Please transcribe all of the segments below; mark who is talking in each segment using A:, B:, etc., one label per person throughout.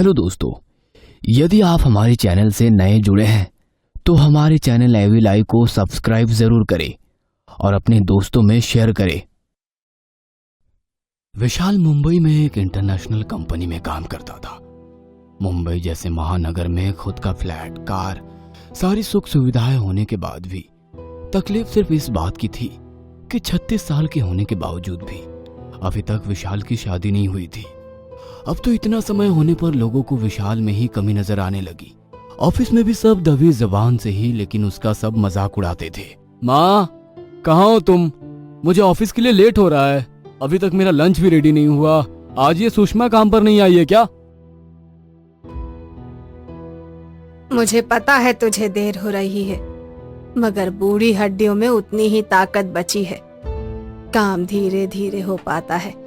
A: Hello दोस्तों, यदि आप हमारे चैनल से नए जुड़े हैं तो हमारे चैनल एवी लाइव को सब्सक्राइब जरूर करें और अपने दोस्तों में शेयर करें। विशाल मुंबई में एक इंटरनेशनल कंपनी में काम करता था। मुंबई जैसे महानगर में खुद का फ्लैट, कार, सारी सुख सुविधाएं होने के बाद भी तकलीफ सिर्फ इस बात की थी कि 36 साल के होने के बावजूद भी अभी तक विशाल की शादी नहीं हुई थी। अब तो इतना समय होने पर लोगों को विशाल में ही कमी नजर आने लगी। ऑफिस में भी सब दबी जबान से ही लेकिन उसका सब मजाक उड़ाते थे। माँ, कहाँ हो तुम? मुझे ऑफिस के लिए लेट हो रहा है, अभी तक मेरा लंच भी रेडी नहीं हुआ। आज ये सुषमा काम पर नहीं आई है क्या?
B: मुझे पता है तुझे देर हो रही है, मगर बूढ़ी हड्डियों में उतनी ही ताकत बची है। काम धीरे धीरे हो पाता है।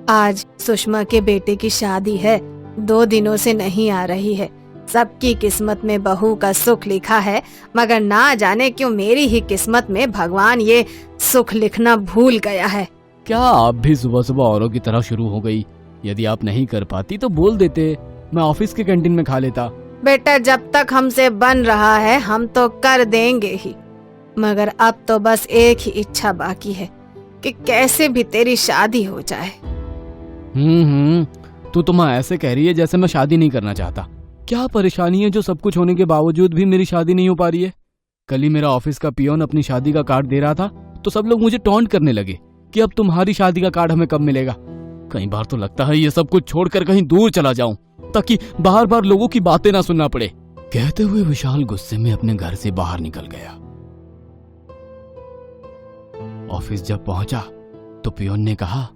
B: आज सुषमा के बेटे की शादी है, 2 दिनों से नहीं आ रही है। सबकी किस्मत में बहू का सुख लिखा है, मगर ना जाने क्यों मेरी ही किस्मत में भगवान ये सुख लिखना भूल गया है।
A: क्या आप भी सुबह सुबह औरों की तरह शुरू हो गई? यदि आप नहीं कर पाती तो बोल देते, मैं ऑफिस के कैंटीन में खा लेता।
B: बेटा, जब तक हमसे बन रहा है हम तो कर देंगे ही, मगर अब तो बस एक ही इच्छा बाकी है कि कैसे भी तेरी शादी हो जाए।
A: तू तो माँ ऐसे कह रही है जैसे मैं शादी नहीं करना चाहता। क्या परेशानी है जो सब कुछ होने के बावजूद भी मेरी शादी नहीं हो पा रही है? कल ही मेरा ऑफिस का पियोन अपनी शादी का कार्ड दे रहा था तो सब लोग मुझे टॉन्ट करने लगे कि अब तुम्हारी शादी का कार्ड हमें कब मिलेगा। कई बार तो लगता है ये सब कुछ छोड़कर कहीं दूर चला जाऊं ताकि बार बार लोगों की बातें ना सुनना पड़े। कहते हुए विशाल गुस्से में अपने घर से बाहर निकल गया। ऑफिस जब पहुंचा तो पियोन ने कहा,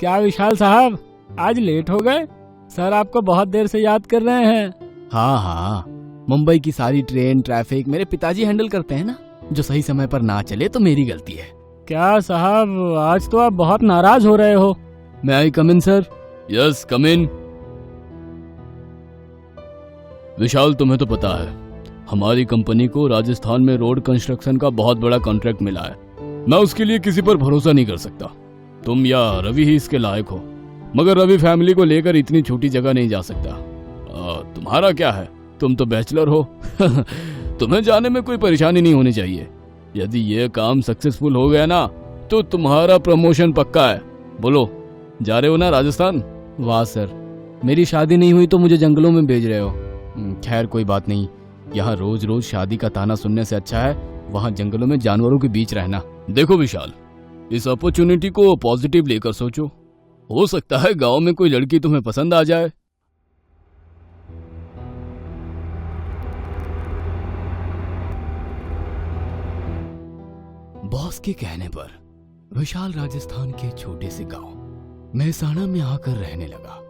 C: क्या विशाल साहब, आज लेट हो गए? सर आपको बहुत देर से याद कर रहे हैं।
A: हाँ, मुंबई की सारी ट्रेन ट्रैफिक मेरे पिताजी हैंडल करते हैं ना। जो सही समय पर ना चले तो मेरी गलती है।
C: क्या साहब, आज तो आप बहुत नाराज हो रहे हो।
A: मैं आई कम इन सर? यस, कम इन। विशाल, तुम्हें तो पता है हमारी कंपनी को राजस्थान में रोड कंस्ट्रक्शन का बहुत बड़ा कॉन्ट्रैक्ट मिला है। मैं उसके लिए किसी पर भरोसा नहीं कर सकता। तुम या रवि ही इसके लायक हो, मगर रवि फैमिली को लेकर इतनी छोटी जगह नहीं जा सकता। तुम्हारा क्या है, तुम तो बैचलर हो। तुम्हें जाने में कोई परेशानी नहीं होनी चाहिए। यदि ये काम सक्सेसफुल हो गया ना तो तुम्हारा प्रमोशन पक्का है। बोलो, जा रहे हो ना राजस्थान? वाह सर, मेरी शादी नहीं हुई तो मुझे जंगलों में भेज रहे हो। खैर कोई बात नहीं, यहाँ रोज रोज शादी का ताना सुनने से अच्छा है वहाँ जंगलों में जानवरों के बीच रहना। देखो विशाल, इस अपॉर्चुनिटी को पॉजिटिव लेकर सोचो। हो सकता है गांव में कोई लड़की तुम्हें पसंद आ जाए। बॉस के कहने पर विशाल राजस्थान के छोटे से गांव मेहसाणा में आकर रहने लगा।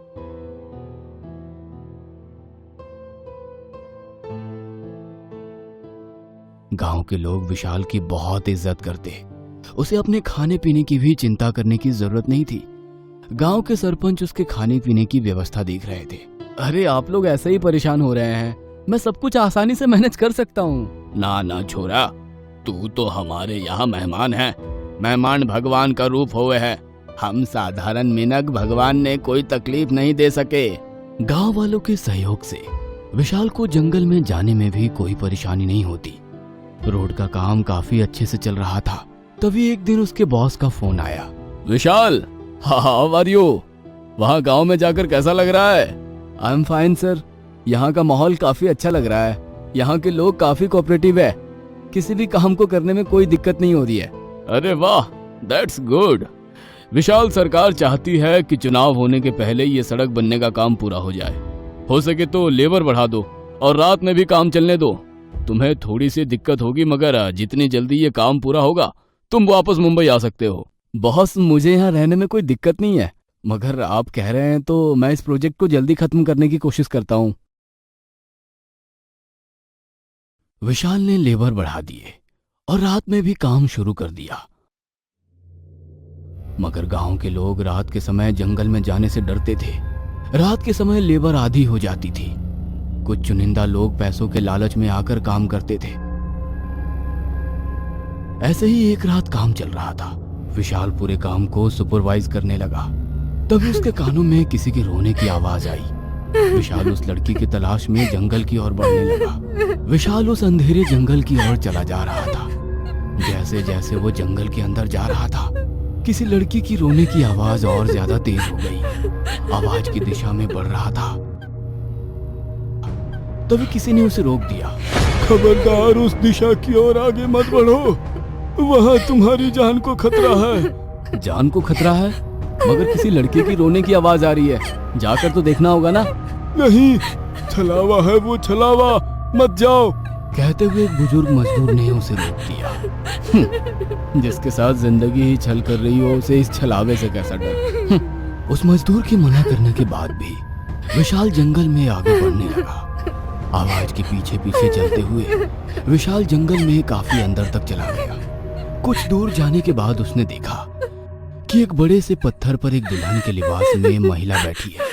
A: गांव के लोग विशाल की बहुत इज्जत करते। उसे अपने खाने पीने की भी चिंता करने की जरूरत नहीं थी। गांव के सरपंच उसके खाने पीने की व्यवस्था देख रहे थे। अरे आप लोग ऐसे ही परेशान हो रहे हैं, मैं सब कुछ आसानी से मैनेज कर सकता हूँ। ना ना छोरा, तू तो हमारे यहाँ मेहमान है। मेहमान भगवान का रूप हुए है। हम साधारण मिनक भगवान ने कोई तकलीफ नहीं दे सके। गांव वालों के सहयोग से विशाल को जंगल में जाने में भी कोई परेशानी नहीं होती। रोड का काम काफी अच्छे से चल रहा था। तभी एक दिन उसके बॉस का फोन आया। विशाल, हाउ आर यू? वहाँ गांव में जाकर कैसा लग रहा है? आई एम फाइन सर, यहाँ का माहौल काफी अच्छा लग रहा है। यहाँ के लोग काफी कोऑपरेटिव है, किसी भी काम को करने में कोई दिक्कत नहीं हो रही है। अरे वाह, दैट्स गुड। विशाल, सरकार चाहती है कि चुनाव होने के पहले ये सड़क बनने का काम पूरा हो जाए। हो सके तो लेबर बढ़ा दो और रात में भी काम चलने दो। तुम्हें थोड़ी सी दिक्कत होगी, मगर जितनी जल्दी ये काम पूरा होगा तुम वापस मुंबई आ सकते हो। बॉस, मुझे यहाँ रहने में कोई दिक्कत नहीं है, मगर आप कह रहे हैं तो मैं इस प्रोजेक्ट को जल्दी खत्म करने की कोशिश करता हूँ। विशाल ने लेबर बढ़ा दिए और रात में भी काम शुरू कर दिया, मगर गांव के लोग रात के समय जंगल में जाने से डरते थे। रात के समय लेबर आधी हो जाती थी। कुछ चुनिंदा लोग पैसों के लालच में आकर काम करते थे। ऐसे ही एक रात काम चल रहा था। विशाल पूरे काम को सुपरवाइज करने लगा। तभी उसके कानों में किसी के रोने की आवाज आई। विशाल उस लड़की की तलाश में जंगल की ओर बढ़ने लगा। विशाल उस अंधेरे जंगल की ओर चला जा रहा था। जैसे जैसे वो जंगल के अंदर जा रहा था, किसी लड़की की रोने की आवाज और ज्यादा तेज हो गई। आवाज की दिशा में बढ़ रहा था, तभी किसी ने उसे रोक दिया।
D: खबरदार, उस दिशा की ओर आगे मत बढ़ो, वहाँ तुम्हारी जान को खतरा है।
A: जान को खतरा है? मगर किसी लड़के की रोने की आवाज आ रही है, जाकर तो देखना होगा ना।
D: नहीं, छलावा है वो, छलावा, मत जाओ।
A: कहते हुए एक बुजुर्ग मजदूर ने उसे रोक दिया। जिसके साथ जिंदगी ही छल कर रही हो, उसे इस छलावे से कैसा डर। उस मजदूर के मना करने के बाद भी विशाल जंगल में आगे बढ़ने लगा। आवाज के पीछे पीछे चलते हुए विशाल जंगल में काफी अंदर तक चला गया। कुछ दूर जाने के बाद उसने देखा कि एक बड़े से पत्थर पर एक दुल्हन के लिबास में महिला बैठी है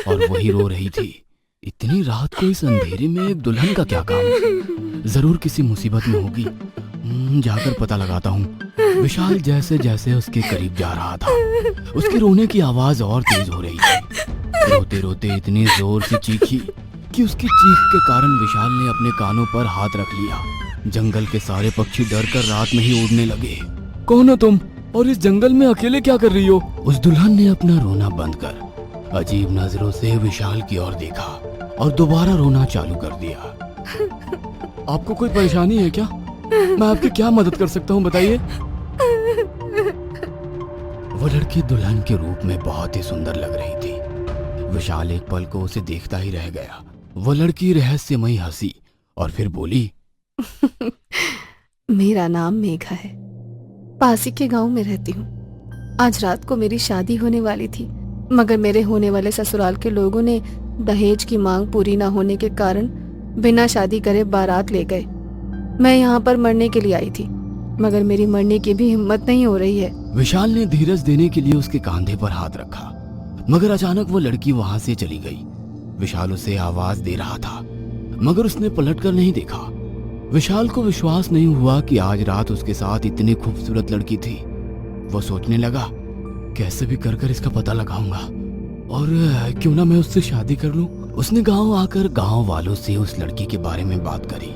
A: और वही रो रही थी। इतनी रात को इस अंधेरे में एक दुल्हन का क्या काम? जरूर किसी मुसीबत में होगी। जाकर पता लगाता हूँ। विशाल जैसे जैसे उसके करीब जा रहा था, उसके रोने की आवाज और तेज हो रही थी। रोते रोते इतनी जोर से चीखी कि उसकी चीख के कारण विशाल ने अपने कानों पर हाथ रख लिया। जंगल के सारे पक्षी डर कर रात में ही उड़ने लगे।
D: कौन हो तुम और इस जंगल में अकेले क्या कर रही हो?
A: उस दुल्हन ने अपना रोना बंद कर अजीब नजरों से विशाल की ओर देखा और दोबारा रोना चालू कर दिया।
D: आपको कोई परेशानी है क्या? मैं आपकी क्या मदद कर सकता हूँ, बताइए।
A: वो लड़की दुल्हन के रूप में बहुत ही सुंदर लग रही थी। विशाल एक पल को उसे देखता ही रह गया। वो लड़की रहस्यमयी हंसी और फिर बोली,
B: मेरा नाम मेघा है, पासी के गांव में रहती हूँ। आज रात को मेरी शादी होने वाली थी, मगर मेरे होने वाले ससुराल के लोगों ने दहेज की मांग पूरी न होने के कारण बिना शादी करे बारात ले गए। मैं यहाँ पर मरने के लिए आई थी, मगर मेरी मरने की भी हिम्मत नहीं हो रही है।
A: विशाल ने धीरज देने के लिए उसके कंधे पर हाथ रखा, मगर अचानक वो लड़की वहां से चली गई। विशाल उसे आवाज दे रहा था, मगर उसने पलटकर नहीं देखा। विशाल को विश्वास नहीं हुआ कि आज रात उसके साथ इतनी खूबसूरत लड़की थी। वो सोचने लगा, कैसे भी कर इसका पता लगाऊंगा और क्यों ना मैं उससे शादी कर लूं। उसने गांव आकर गांव वालों से उस लड़की के बारे में बात करी।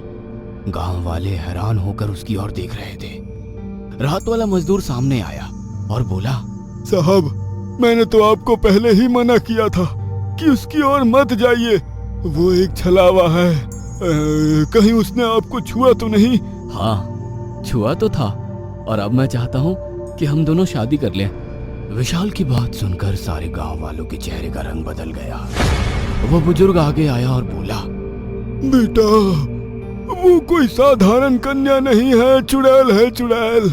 A: गांव वाले हैरान होकर उसकी ओर देख रहे थे। रात वाला मजदूर सामने आया और बोला,
D: साहब, मैंने तो आपको पहले ही मना किया था कि उसकी ओर मत जाइए। वो एक छलावा है। कहीं उसने आपको छुआ तो नहीं?
A: हाँ, छुआ तो था और अब मैं चाहता हूँ कि हम दोनों शादी कर लें। विशाल की बात सुनकर सारे गांव वालों के चेहरे का रंग बदल गया। वो बुजुर्ग आगे आया और बोला,
D: बेटा, वो कोई साधारण कन्या नहीं है, चुड़ैल है, चुड़ैल।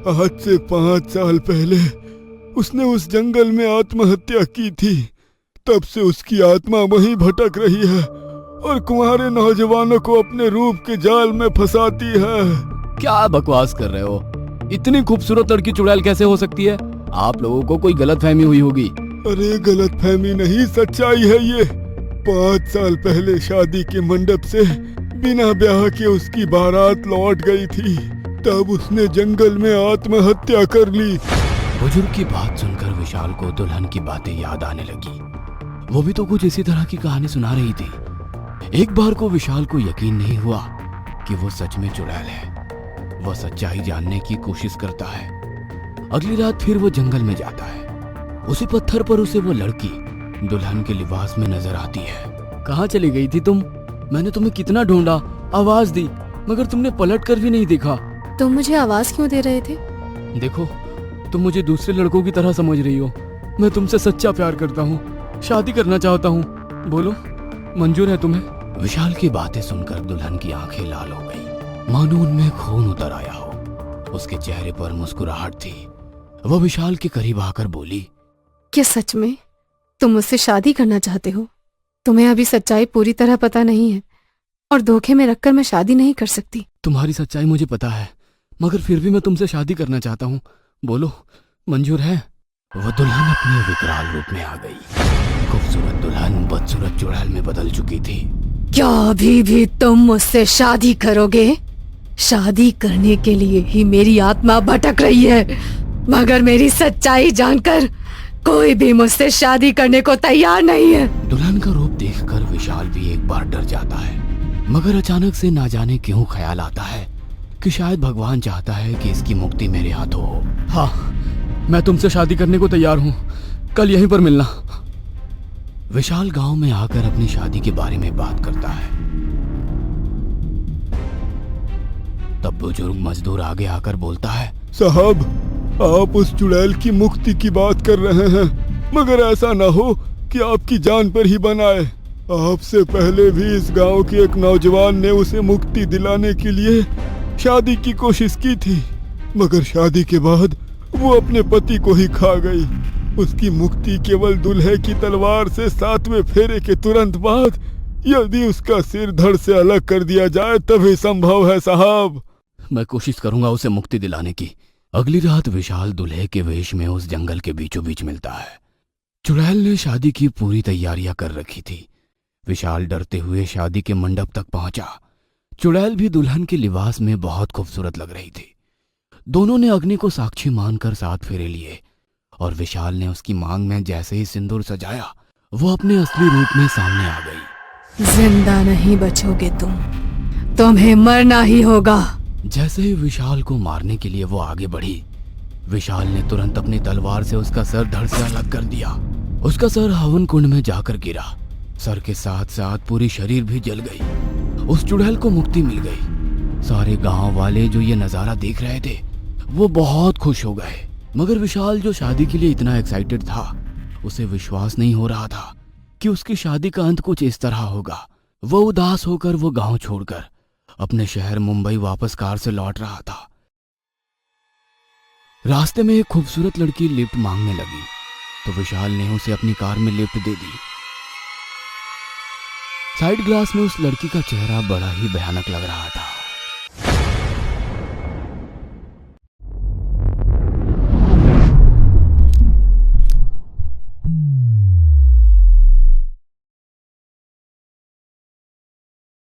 D: आज से 5 साल पहले उसने उस जंगल में आत्महत्या की थी। तब से उसकी आत्मा वहीं भटक रही है और कुंवारे नौजवानों को अपने रूप के जाल में फंसाती है।
A: क्या बकवास कर रहे हो? इतनी खूबसूरत लड़की चुड़ैल कैसे हो सकती है? आप लोगों को कोई गलतफहमी हुई होगी।
D: अरे गलतफहमी नहीं, सच्चाई है ये। 5 साल पहले शादी के मंडप से बिना ब्याह के उसकी बारात लौट गई थी। तब उसने जंगल में आत्महत्या कर ली।
A: बुजुर्ग की बात सुनकर विशाल को दुल्हन की बातें याद आने लगी। वो भी तो कुछ इसी तरह की कहानी सुना रही थी। एक बार को विशाल को यकीन नहीं हुआ कि वो सच में चुड़ैल है। वो सच्चाई जानने की कोशिश करता है। अगली रात फिर वो जंगल में जाता है। उसी पत्थर पर उसे वो लड़की दुल्हन के लिबास में नजर आती है।
C: कहाँ चली गई थी तुम? मैंने तुम्हें कितना ढूंढा, आवाज दी, मगर तुमने पलट कर भी नहीं देखा।
B: तुम मुझे आवाज क्यों दे रहे थे?
C: देखो, तुम मुझे दूसरे लड़कों की तरह समझ रही हो। मैं तुमसे सच्चा प्यार करता हूँ, शादी करना चाहता हूँ। बोलो, मंजूर है तुम्हें?
A: विशाल की बातें सुनकर दुल्हन की आंखें लाल हो गई, मानो उनमें खून उतर आया हो। उसके चेहरे पर मुस्कुराहट थी। वो विशाल के करीब आकर बोली,
B: क्या सच में तुम मुझसे शादी करना चाहते हो? तुम्हें अभी सच्चाई पूरी तरह पता नहीं है और धोखे में रखकर मैं शादी नहीं कर सकती।
C: तुम्हारी सच्चाई मुझे पता है, मगर फिर भी मैं तुमसे शादी करना चाहता हूँ। बोलो, मंजूर है?
A: वो दुल्हन अपने विकराल रूप में आ गई। खूबसूरत दुल्हन बदसूरत चुड़ैल में बदल चुकी थी।
B: क्या अभी भी तुम मुझसे शादी करोगे? शादी करने के लिए ही मेरी आत्मा भटक रही है, मगर मेरी सच्चाई जानकर कोई भी मुझसे शादी करने को तैयार नहीं है।
A: दुल्हन का रूप बार डर जाता है, मगर अचानक से ना जाने क्यों ख्याल आता है कि शायद भगवान चाहता है कि इसकी मुक्ति मेरे हाथों हो।
C: हाँ, मैं तुमसे शादी करने को तैयार हूँ, कल यहीं पर मिलना।
A: विशाल गांव में आकर अपनी शादी के बारे में बात करता है। तब बुजुर्ग मजदूर आगे आकर बोलता है,
D: साहब, आप उस चुड़ैल की मुक्ति की बात कर रहे हैं, मगर ऐसा ना हो कि आपकी जान पर ही बनाए। आपसे पहले भी इस गांव के एक नौजवान ने उसे मुक्ति दिलाने के लिए शादी की कोशिश की थी, मगर शादी के बाद वो अपने पति को ही खा गई। उसकी मुक्ति केवल दूल्हे की तलवार से 7वें फेरे के तुरंत बाद, यदि उसका सिर धड़ से अलग कर दिया जाए तभी संभव है साहब।
A: मैं कोशिश करूंगा उसे मुक्ति दिलाने की। अगली रात विशाल दूल्हे के वेश में उस जंगल के बीचों बीच मिलता है। चुड़ैल ने शादी की पूरी तैयारियां कर रखी थी। विशाल डरते हुए शादी के मंडप तक पहुंचा। चुड़ैल भी दुल्हन के लिबास में बहुत खूबसूरत लग रही थी। दोनों ने अग्नि को साक्षी मानकर 7 फेरे लिए और विशाल ने उसकी मांग में जैसे ही सिंदूर सजाया, वो अपने असली रूप में सामने आ गई।
B: जिंदा नहीं बचोगे तुम, तुम्हें मरना ही होगा।
A: जैसे ही विशाल को मारने के लिए वो आगे बढ़ी, विशाल ने तुरंत अपनी तलवार से उसका सर धड़ से अलग कर दिया। उसका सर हवन कुंड में जाकर गिरा। सर के साथ साथ पूरी शरीर भी जल गई। उस चुड़ैल को मुक्ति मिल गई। सारे गांव वाले जो ये नजारा देख रहे थे वो बहुत खुश हो गए, मगर विशाल जो शादी के लिए इतना एक्साइटेड था, उसे विश्वास नहीं हो रहा था कि उसकी शादी का अंत कुछ इस तरह होगा। वो उदास होकर वो गांव छोड़कर अपने शहर मुंबई वापस कार से लौट रहा था। रास्ते में एक खूबसूरत लड़की लिफ्ट मांगने लगी तो विशाल ने उसे अपनी कार में लिफ्ट दे दी। साइड ग्लास में उस लड़की का चेहरा बड़ा ही भयानक लग रहा था।